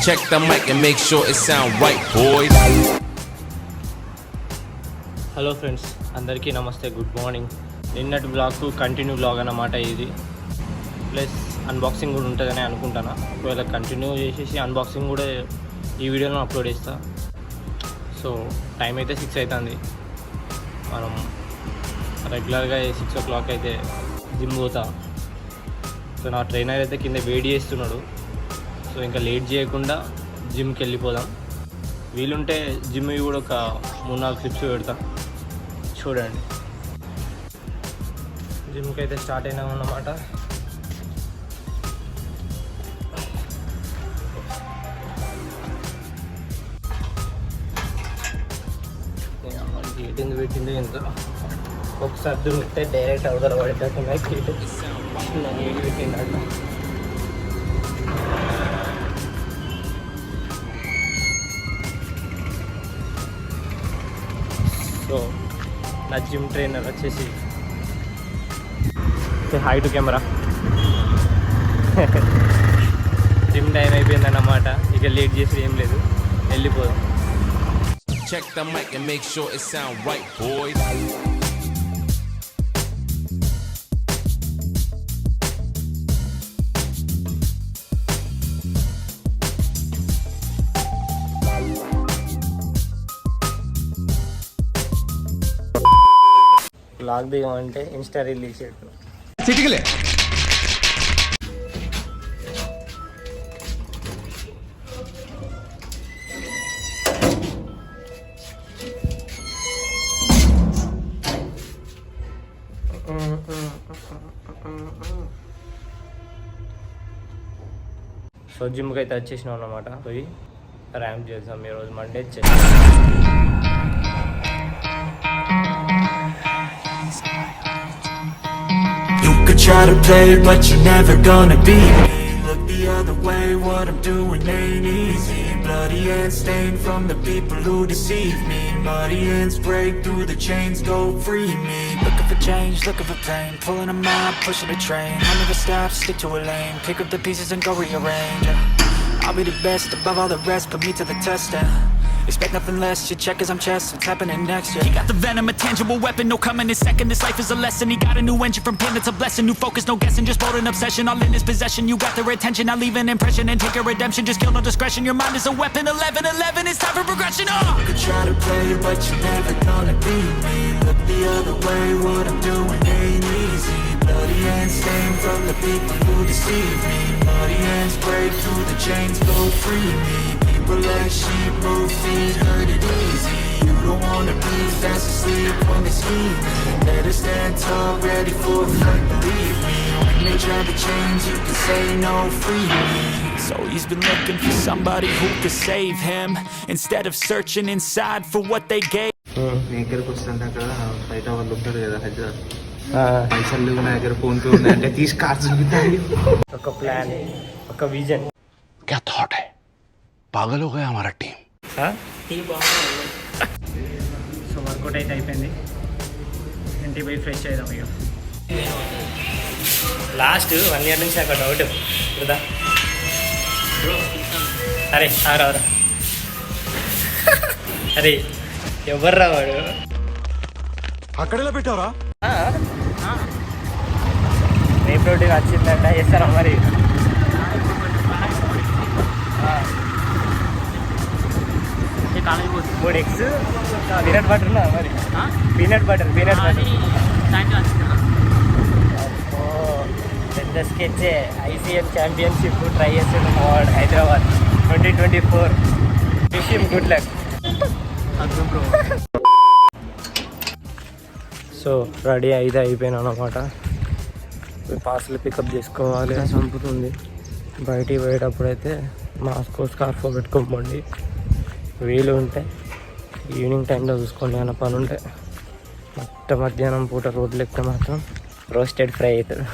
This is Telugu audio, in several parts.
Check the mic and make sure it sound right, boys. Hello friends, అందరికీ నమస్తే, గుడ్ మార్నింగ్. నిన్నటి బ్లాగ్ కంటిన్యూ బ్లాగ్ అన్నమాట ఇది. ప్లస్ అన్బాక్సింగ్ కూడా ఉంటుందని అనుకుంటాను. ఒకవేళ కంటిన్యూ చేసేసి అన్బాక్సింగ్ కూడా ఈ వీడియోలో అప్లోడ్ చేస్తా. సో టైం అయితే 6 అవుతుంది. మనం రెగ్యులర్గా 6 o'clock అయితే జిమ్ పోతా. సో నా ట్రైనర్ అయితే కింద వెయిట్ చేస్తున్నాడు. సో ఇంకా లేట్ చేయకుండా జిమ్కి వెళ్ళిపోదాం. వీలుంటే జిమ్ కూడా ఒక 3-4 క్లిప్స్ పెడతా, చూడండి. జిమ్కి అయితే స్టార్ట్ అయినాం అన్నమాట. గేట్ ఎందుకు పెట్టింది ఎంత ఒకసారి దొరికితే డైరెక్ట్ అవతల పడేటట్టున్నా గేట్ గేట్ పెట్టిందట. సో నా జిమ్ ట్రైనర్ వచ్చేసి hi to camera. Gym time అయిపోయిందన్నమాట. ఇక లేట్ చేసి ఏం లేదు, వెళ్ళిపోదాం. Check the mic and make sure it sound right, boys. Vlog దిగమంటే ఇన్స్టా రీల్ తీసేట్టు చిటికలే. సో జిమ్కి అయితే వచ్చేసినాం అన్నమాట. పోయి ర్యాంప్ చేద్దాం ఈరోజు Monday. You could try to play, but you're never gonna beat me. Look the other way, what I'm doing ain't easy. Bloody hands stained from the people who deceive me. Muddy hands break through the chains, go free me. Looking for change, looking for pain. Pulling a mob, pushing a train. I'll never stop, stick to a lane. Pick up the pieces and go rearrange. I'll be the best above all the rest, put me to the test. Expect nothing less, your check is I'm chess, what's happening next, yeah. He got the venom, a tangible weapon, no coming in second. This life is a lesson, he got a new engine from pain, it's a blessing. New focus, no guessing, just bold and obsession. All in his possession, you got their attention. I'll leave an impression and take a redemption. Just kill no discretion, your mind is a weapon. 11-11, it's time for progression, You could try to play, but you're never gonna beat me. Look the other way, what I'm doing ain't easy. Bloody hands stained from the people who deceive me. Muddy hands break through the chains, go free me. People like sheep move feet, hurt it easy. You don't wanna be fast asleep when they scheme. Better stand tall, ready for a fight, believe me. When they try to change, you can say no, free me. So he's been looking for somebody who could save him, instead of searching inside for what they gave. దగ్గరకు వస్తుంటే అక్కడ బయట వాళ్ళు ఉంటారు కదా, హైదరాబాద్ పైసలు లేవు నా దగ్గర, ఫోన్ పే ఉంది అంటే తీసి కార్డ్స్ చూపిస్తాను. ఒక ప్లాన్, ఒక విజన్. क्या थॉट है, पागल हो गया हमारा टीम. సో వర్కౌట్ అయితే అయిపోయింది. ఇంటికి పోయి ఫ్రెష్ అవుదాం. ఇక లాస్ట్ 1 year నుంచి నాకు డౌట్ కదా. అరే ఆరా అరే ఎవర్రా వాడు, అక్కడెలా పెట్టావరా? రే ప్రోటీన్ వచ్చిందంట, చేస్తారా మరి? మూడు ఎగ్స్, పీనట్ బటర్ ఉన్నా మరి, పీనట్ బటర్ పెద్ద స్కెచ్. ICM ఛాంపియన్షిప్ ట్రై చేసాడు వాడు Hyderabad 2024. Wish him good luck. So ready అయితే అయిపోయినా అనమాట. పార్సల్ పికప్ చేసుకోవాలి, చంపుతుంది. బయటికి పోయేటప్పుడు అయితే మాస్కో స్కార్ఫ్ పెట్టుకోమండి. వీలు ఉంటే ఈవినింగ్ టైంలో చూసుకోండి, ఏమైనా పని ఉంటే. మధ్యాహ్నం పూట రోడ్లు ఎక్కితే మాత్రం రోస్టెడ్ ఫ్రై అవుతుంది.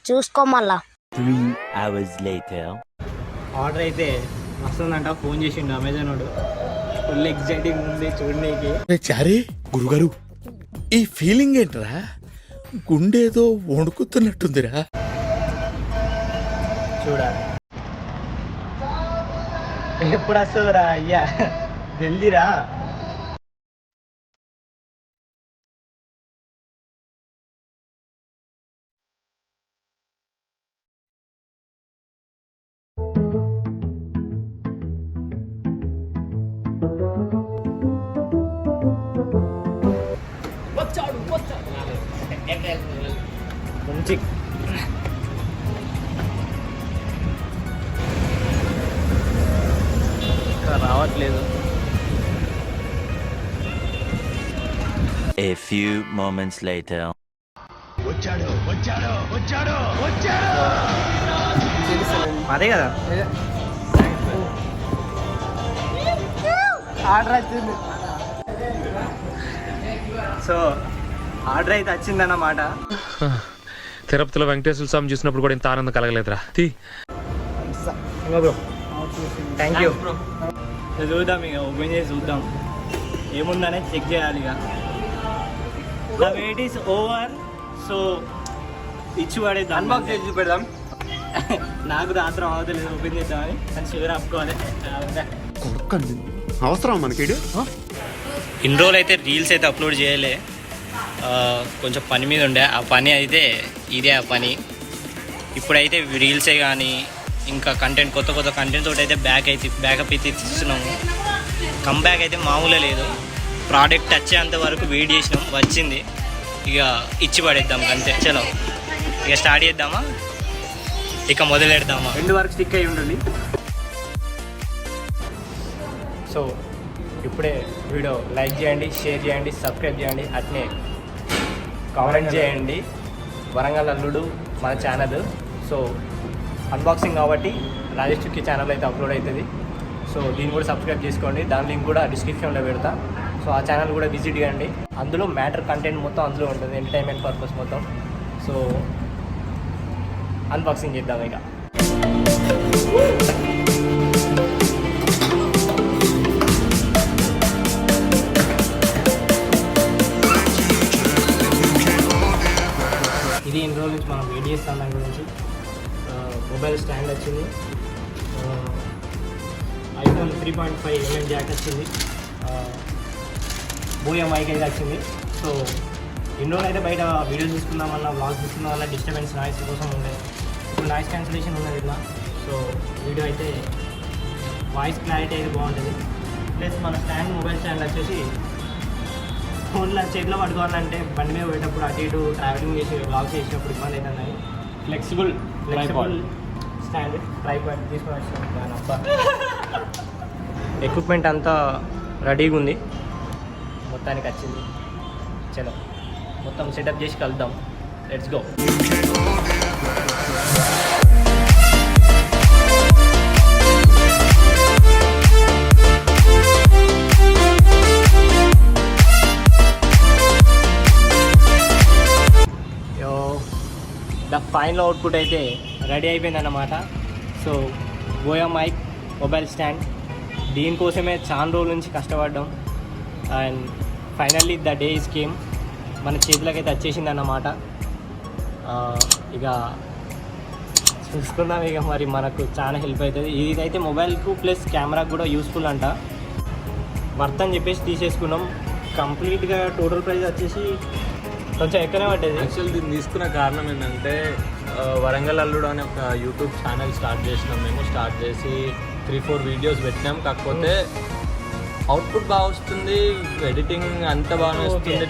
చూసుకో మళ్ళా. 3 hours later. ఆర్డర్ అయితే వస్తుందంట, ఫోన్ చేసిండు అమెజాన్ వాడు. ఫుల్ ఎగ్జైటింగ్ ఉంది చూడడానికి. చారీ గురుగారు, ఈ ఫీలింగ్ ఏంట్రా? గుండేదో చూడాలి. ఎప్పుడు వస్తుందిరా అయ్యా జల్దీరా. మంచి రావట్లేదు. A few moments later. అదే కదా ఆర్డర్ వచ్చింది. సో ఆర్డర్ అయితే వచ్చిందన్నమాట. తిరుపతిలో వెంకటేశ్వర స్వామి చూసినప్పుడు కూడా ఇంత ఆనందం కలగలేదురా. Bro thank you. చూద్దాం ఇక ఓపెన్ చేసి చూద్దాం ఏముందనే చెక్ చేయాలి. ఇక the wait is over. So ఇచ్చి పడేద్దాం, అన్బాక్స్ చేసి పెడదాం. నాకు రాత్రం అవతలేదు ఓపెన్ చేద్దామని, కానీ షుగర్ ఆపుకోవాలి. అవసరం మనకి ఇన్ని రోజులు అయితే రీల్స్ అయితే అప్లోడ్ చేయలే, కొంచెం పని మీద ఉండే. ఆ పని అయితే ఇదే ఆ పని. ఇప్పుడైతే రీల్సే కానీ ఇంకా కంటెంట్ కొత్త కొత్త కంటెంట్ తోటి అయితే బ్యాకప్ అయితే ఇస్తున్నాము. కంబ్యాక్ అయితే మామూలే లేదు. ప్రోడక్ట్ వచ్చేంత వరకు వెయిట్ చేసినాం, వచ్చింది. ఇక ఇచ్చి పడేద్దాం అంతే. చలో ఇక స్టార్ట్ చేద్దామా, ఇక మొదలెడదామా. రెండు వరకు స్టిక్ అయి ఉండాలి. సో ఇప్పుడే వీడియో లైక్ చేయండి, షేర్ చేయండి, సబ్స్క్రైబ్ చేయండి, అట్నే కామెంట్ చేయండి. వరంగల్ అల్లుడు మన ఛానల్. సో అన్బాక్సింగ్ కాబట్టి రాజేష్ చుక్కి ఛానల్ అయితే అప్లోడ్ అవుతుంది. సో దీన్ని కూడా సబ్స్క్రైబ్ చేసుకోండి. దాని లింక్ కూడా డిస్క్రిప్షన్లో పెడతా. సో ఆ ఛానల్ కూడా విజిట్ చేయండి. అందులో మ్యాటర్ కంటెంట్ మొత్తం అందులో ఉంటుంది, ఎంటర్టైన్మెంట్ పర్పస్ మొత్తం. సో అన్బాక్సింగ్ చేద్దాం ఇక. ఇది ఇన్ని రోజుల నుంచి మనం వెయిట్ చేస్తాం. దాని గురించి మొబైల్ స్టాండ్ వచ్చింది, ఐఫోన్ 3.5mm జాక్ వచ్చింది, బోయా మైక్ అయితే వచ్చింది. సో ఇన్ని రోజులు అయితే బయట వీడియోస్ తీసుకుందామన్నా, వ్లాగ్స్ తీసుకుందామన్నా డిస్టర్బెన్స్ నాయిస్ కోసం ఉండే. ఇప్పుడు నాయిస్ క్యాన్సిలేషన్ ఉన్నది ఇలా. సో వీడియో అయితే వాయిస్ క్లారిటీ అయితే బాగుంటుంది. ప్లస్ మన స్టాండ్ మొబైల్ స్టాండ్ వచ్చేసి ఫోన్లో చేతిలో పట్టుకోవాలంటే బండి మీద పోయేటప్పుడు అటు ఇటు ట్రావెలింగ్ చేసి వ్లాగ్స్ చేసినప్పుడు ఇబ్బంది అవుతున్నాయి. ఫ్లెక్సిబుల్ స్టాండ్ ట్రైపాడ్ తీసుకొని వచ్చిన అబ్బా. ఎక్విప్మెంట్ అంతా రెడీగా ఉంది, మొత్తానికి వచ్చింది. చలో మొత్తం సెటప్ చేసి కలుద్దాం. Let's go. The final output అయితే రెడీ అయిపోయిందన్నమాట. So Boya mic mobile stand, దీనికోసమే చాలా రోజుల నుంచి కష్టపడ్డాం. And finally the day is came, మన చేతులకైతే వచ్చేసింది అన్నమాట. ఇక చూసుకుందాం. ఇక మరి మనకు చాలా హెల్ప్ అవుతుంది. ఇదైతే మొబైల్కు ప్లస్ కెమెరాకు కూడా యూస్ఫుల్ అంట. వర్త్ అని చెప్పేసి తీసేసుకున్నాం. కంప్లీట్గా టోటల్ ప్రైస్ వచ్చేసి కొంచెం ఎక్కువనే పడ్డది. యాక్చువల్ దీన్ని తీసుకున్న కారణం ఏంటంటే వరంగల్ అల్లుడు అనే ఒక యూట్యూబ్ ఛానల్ స్టార్ట్ చేసినాం మేము. స్టార్ట్ చేసి 3-4 వీడియోస్ పెట్టినాం. కాకపోతే అవుట్పుట్ బాగా వస్తుంది, ఎడిటింగ్ అంతా బాగానే వస్తుంది,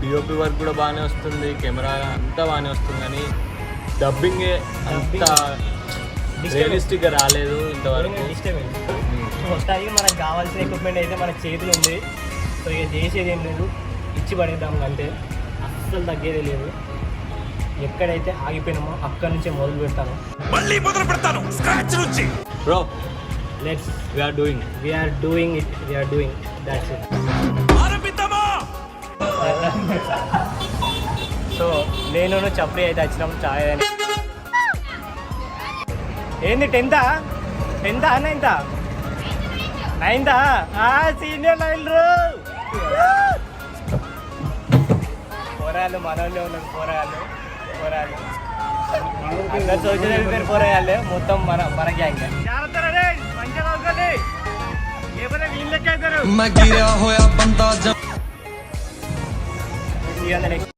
డిఓపి వర్క్ కూడా బాగానే వస్తుంది, కెమెరా అంతా బాగానే వస్తుంది. కానీ డబ్బింగ్ అంత రియలిస్టిక్గా రాలేదు ఇంతవరకు. మొత్తానికి మనకు కావాల్సిన ఎక్విప్మెంట్ అయితే మన చేతులు ఉంది. సో ఇక చేసేది ఏం లేదు, ఇచ్చి పడేద్దాం అంతే. అస్సలు తగ్గేదే లేదు. ఎక్కడైతే ఆగిపోయినామో అక్కడి నుంచే మొదలు పెడతాను. Bro let's we're doing that's it. So నేను చప్రి అయితే వచ్చినాం చాయ్ అని. ఏంది 10th అన్న? ఇంత 9th సీనియర్ 9 పోరాళ్ళు మనోళ్ళే ఉన్నారు. పోరాళ్ళు అందరు సోషల్ పేరు పోరాయాలి మొత్తం మన గ్యాంగ్. మంచిగా मैं गिरा होया बंदा See you on the next